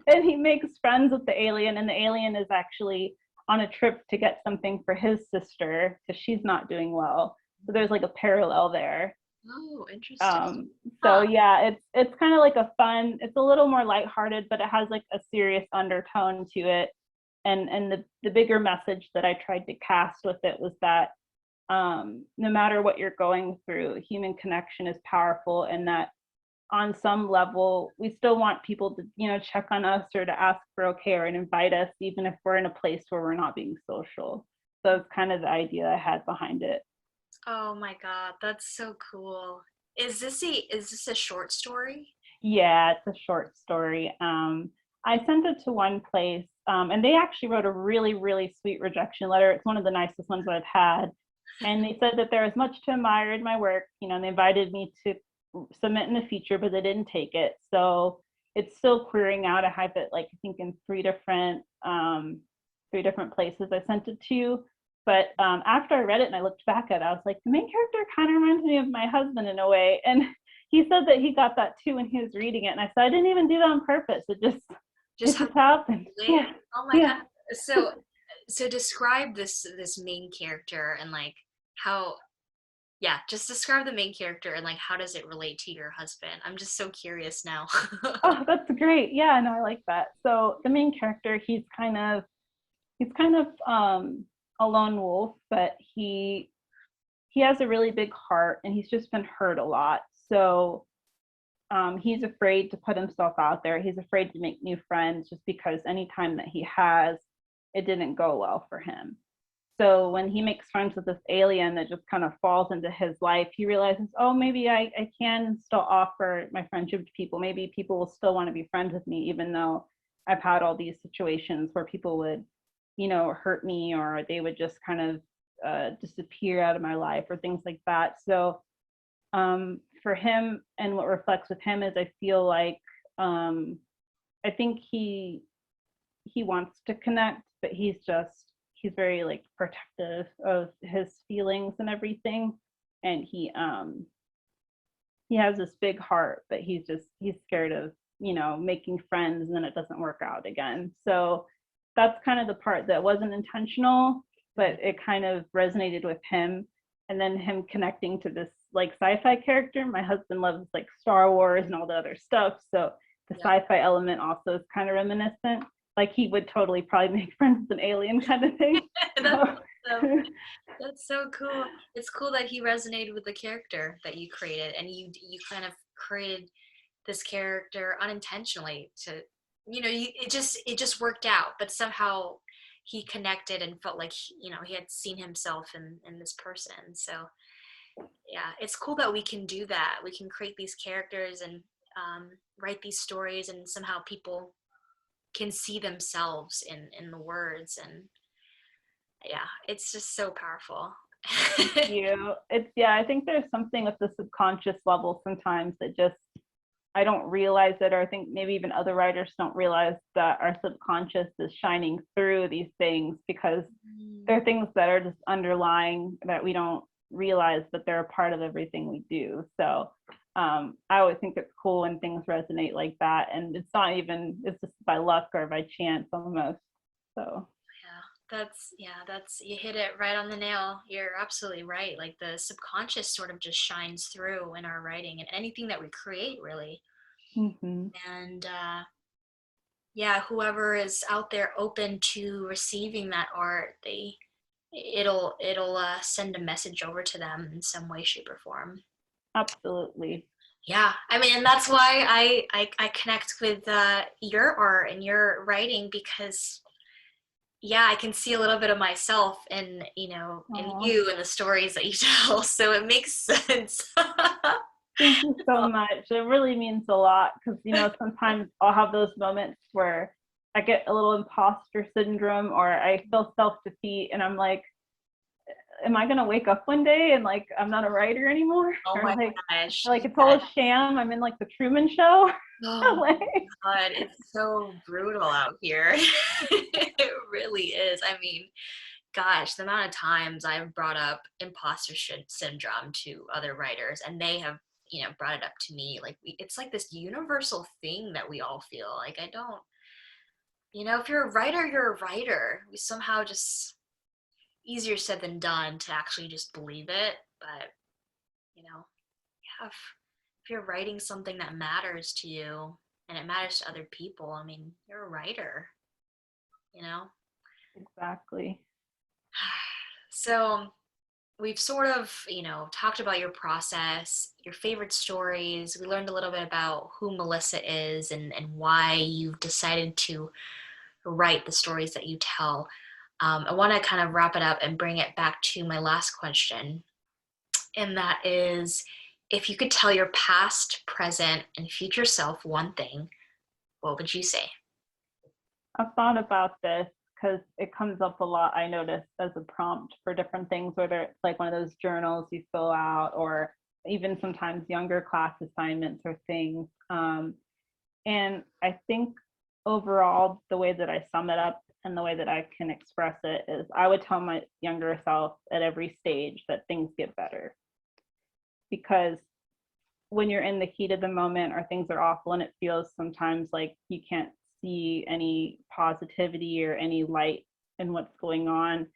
And he makes friends with the alien, and the alien is actually on a trip to get something for his sister because she's not doing well. So there's like a parallel there. Oh, interesting. Um, so Huh. yeah, it's kind of like a fun. It's a little more lighthearted, but it has like a serious undertone to it. And the bigger message that I tried to cast with it was that no matter what you're going through, human connection is powerful, and that on some level we still want people to check on us or to ask for okay or invite us even if we're in a place where we're not being social. So it's kind of the idea I had behind it. Oh my God, that's so cool. Is this a short story? Yeah, it's a short story. I sent it to one place, and they actually wrote a really sweet rejection letter. It's one of the nicest ones I've had, and they said that there was much to admire in my work. And they invited me to submit in the future, but they didn't take it. So it's still querying out. I have it like I think in three different places I sent it to. But after I read it and I looked back at it, I was like, the main character kind of reminds me of my husband in a way, and he said that he got that too when he was reading it, and I said I didn't even do that on purpose. Just It how just happened. you land? Yeah, Oh my God. yeah. So so describe this main character and like how yeah, just describe the main character and like how does it relate to your husband? I'm just so curious now. Oh, that's great. Yeah, no, I like that. So the main character, he's kind of a lone wolf, but he has a really big heart, and he's just been hurt a lot. So he's afraid to put himself out there. He's afraid to make new friends just because any time that he has, it didn't go well for him. So when he makes friends with this alien that just kind of falls into his life, he realizes, oh, maybe I can still offer my friendship to people. Maybe people will still want to be friends with me, even though I've had all these situations where people would, hurt me, or they would just kind of disappear out of my life or things like that. So for him, and what reflects with him is I feel like I think he wants to connect, but he's very like protective of his feelings and everything, and he has this big heart, but he's scared of making friends and then it doesn't work out again. So that's kind of the part that wasn't intentional, but it kind of resonated with him. And then him connecting to this like sci-fi character. My husband loves like Star Wars and all the other stuff, so the Yep. sci-fi element also is kind of reminiscent. Like he would totally probably make friends with an alien kind of thing. That's So awesome. That's so cool. It's cool that he resonated with the character that you created and you kind of created this character unintentionally to it just worked out, but somehow he connected and felt like he had seen himself in this person. So yeah, it's cool that we can do that. We can create these characters and write these stories, and somehow people can see themselves in the words. And yeah, it's just so powerful. you, it's, yeah, I think there's something at the subconscious level sometimes that just I don't realize it, or I think maybe even other writers don't realize that our subconscious is shining through these things, because there are things that are just underlying that we don't realize, but they're a part of everything we do. So I always think it's cool when things resonate like that, and it's not even, it's just by luck or by chance almost. So that's you hit it right on the nail. You're absolutely right. Like the subconscious sort of just shines through in our writing and anything that we create, really. mm-hmm. And yeah, whoever is out there open to receiving that art, it'll send a message over to them in some way, shape, or form. Absolutely. Yeah, I mean, and that's why I connect with your art and your writing, because yeah, I can see a little bit of myself in, in Aww. you and the stories that you tell. So it makes sense. Thank you so much. It really means a lot, because, sometimes I'll have those moments where I get a little imposter syndrome, or I feel self-defeat, and I'm like, am I going to wake up one day and like I'm not a writer anymore? Oh Or my like, gosh. it's all a sham. I'm in like the Truman Show. Oh Like, my God, it's so brutal out here. It really is. I mean, gosh, the amount of times I've brought up imposter syndrome to other writers, and they have, brought it up to me. Like, it's like this universal thing that we all feel. Like, I don't, if you're a writer, you're a writer. We somehow just, easier said than done to actually just believe it. But, yeah, if you're writing something that matters to you and it matters to other people, I mean, you're a writer, you know? exactly. So we've sort of, talked about your process, your favorite stories. We learned a little bit about who Melissa is and why you've decided to write the stories that you tell. I want to kind of wrap it up and bring it back to my last question. And that is, if you could tell your past, present, and future self one thing, what would you say? I've thought about this because it comes up a lot, I notice, as a prompt for different things, whether it's like one of those journals you fill out, or even sometimes younger class assignments or things. And I think overall, the way that I sum it up and the way that I can express it is, I would tell my younger self at every stage that things get better. Because when you're in the heat of the moment, or things are awful and it feels sometimes like you can't see any positivity or any light in what's going on,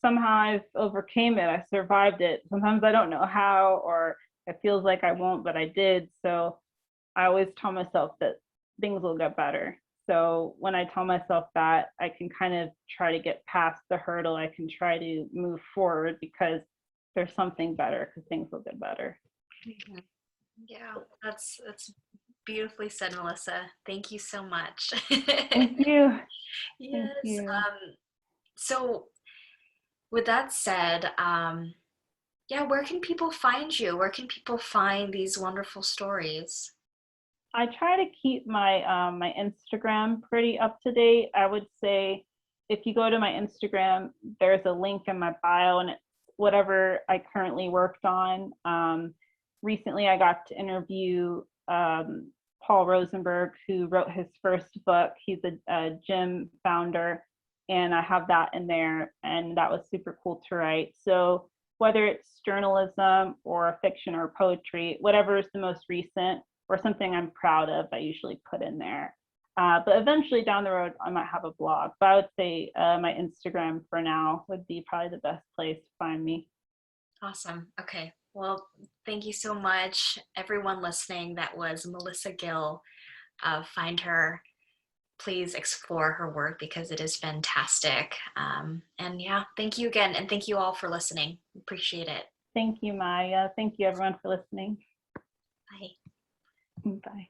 somehow I've overcame it. I survived it. Sometimes I don't know how, or it feels like I won't, but I did. So I always tell myself that things will get better. So when I tell myself that, I can kind of try to get past the hurdle. I can try to move forward, because there's something better, because things will get better. Mhm. Yeah, that's beautifully said, Melissa. Thank you so much. Thank you. Thank Yes. you. So with that said, yeah, where can people find you? Where can people find these wonderful stories? I try to keep my my Instagram pretty up to date. I would say if you go to my Instagram, there's a link in my bio, and it's whatever I currently worked on. Recently, I got to interview Paul Rosenberg, who wrote his first book. He's a gym founder, and I have that in there, and that was super cool to write. So whether it's journalism or fiction or poetry, whatever is the most recent or something I'm proud of, I usually put in there. But eventually down the road, I might have a blog. But I would say my Instagram for now would be probably the best place to find me. Awesome. Okay. Well, thank you so much, everyone listening. That was Melissa Gill. Find her. Please explore her work because it is fantastic. And yeah, thank you again. And thank you all for listening. Appreciate it. Thank you, Maya. Thank you, everyone, for listening. Bye. Bye.